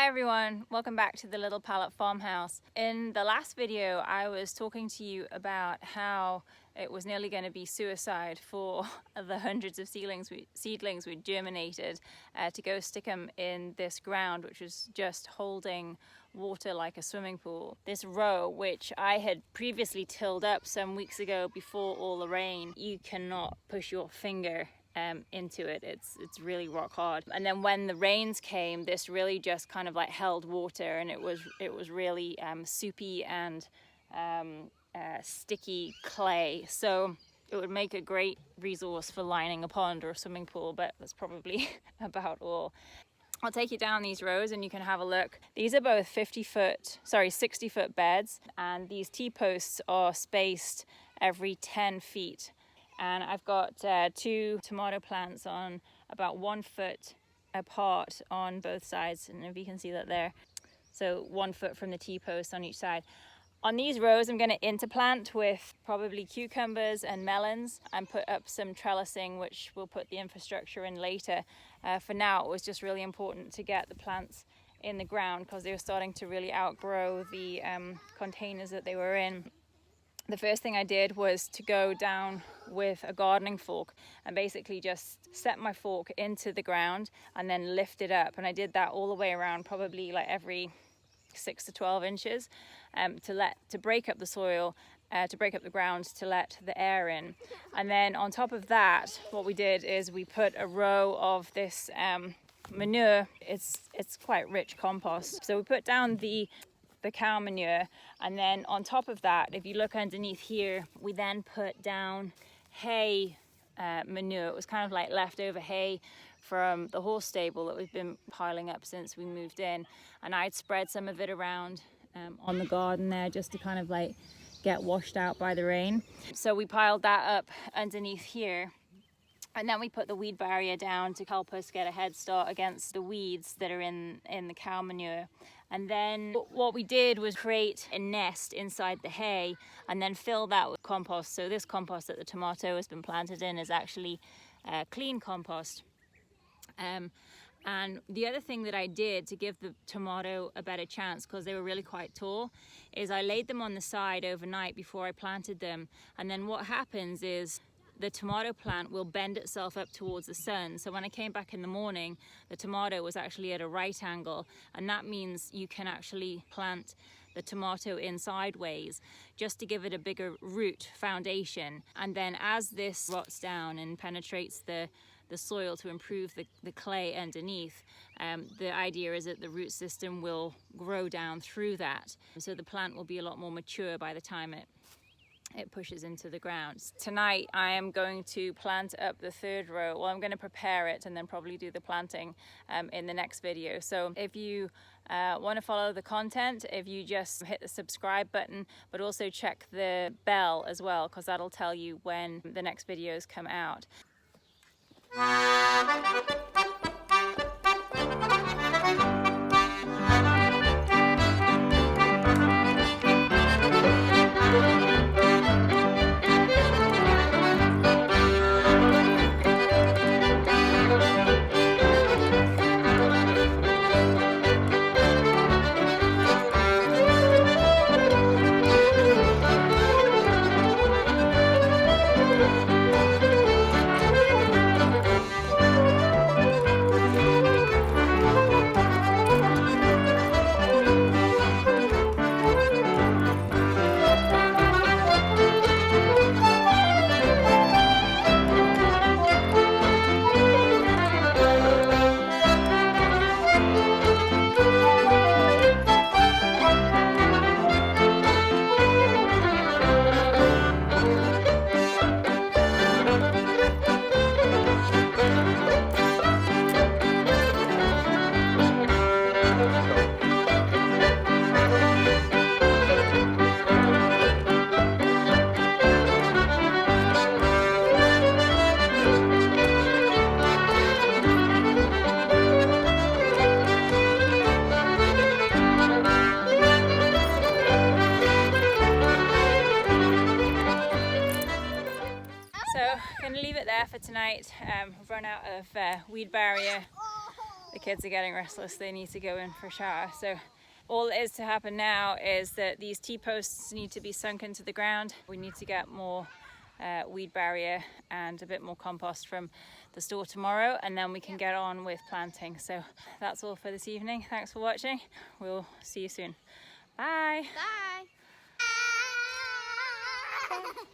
everyone, welcome back to the Little Pallet Farmhouse. In the last video I was talking to you about how it was nearly going to be suicide for the hundreds of seedlings we germinated to go stick them in this ground which was just holding water like a swimming pool. This row, which I had previously tilled up some weeks ago before all the rain, you cannot push your finger into it. It's really rock hard. And then when the rains came, this really just kind of like held water, and it was really soupy and sticky clay. So it would make a great resource for lining a pond or a swimming pool, but that's probably about all. I'll take you down these rows and you can have a look. These are both 60 foot beds, and these T-posts are spaced every 10 feet. And I've got two tomato plants on about 1 foot apart on both sides, and if you can see that there. So 1 foot from the T-post on each side. On these rows I'm going to interplant with probably cucumbers and melons and put up some trellising, which we'll put the infrastructure in later. For now it was just really important to get the plants in the ground because they were starting to really outgrow the containers that they were in. The first thing I did was to go down with a gardening fork and basically just set my fork into the ground and then lift it up. And I did that all the way around, probably like every 6 to 12 inches to break up the soil, to break up the ground, to let the air in. And then on top of that, what we did is we put a row of this manure. It's quite rich compost. So we put down the cow manure, and then on top of that, if you look underneath here, we then put down hay manure. It was kind of like leftover hay from the horse stable that we've been piling up since we moved in, and I'd spread some of it around on the garden there just to kind of like get washed out by the rain. So we piled that up underneath here, and then we put the weed barrier down to help us get a head start against the weeds that are in the cow manure. And then what we did was create a nest inside the hay and then fill that with compost. So this compost that the tomato has been planted in is actually clean compost. And the other thing that I did to give the tomato a better chance, because they were really quite tall, is I laid them on the side overnight before I planted them. And then what happens is the tomato plant will bend itself up towards the sun. So when I came back in the morning, the tomato was actually at a right angle, and that means you can actually plant the tomato in sideways just to give it a bigger root foundation. And then as this rots down and penetrates the soil to improve the clay underneath, the idea is that the root system will grow down through that. So the plant will be a lot more mature by the time it pushes into the ground. Tonight I am going to plant up the third row. Well, I'm going to prepare it and then probably do the planting in the next video. So if you want to follow the content, if you just hit the subscribe button, but also check the bell as well, because that'll tell you when the next videos come out. Going to leave it there for tonight. We've run out of weed barrier. the kids are getting restless, they need to go in for a shower. So all that is to happen now is that these T-posts need to be sunk into the ground. We need to get more weed barrier and a bit more compost from the store tomorrow, and then we can get on with planting. So that's all for this evening. Thanks for watching. We'll see you soon. Bye. Bye.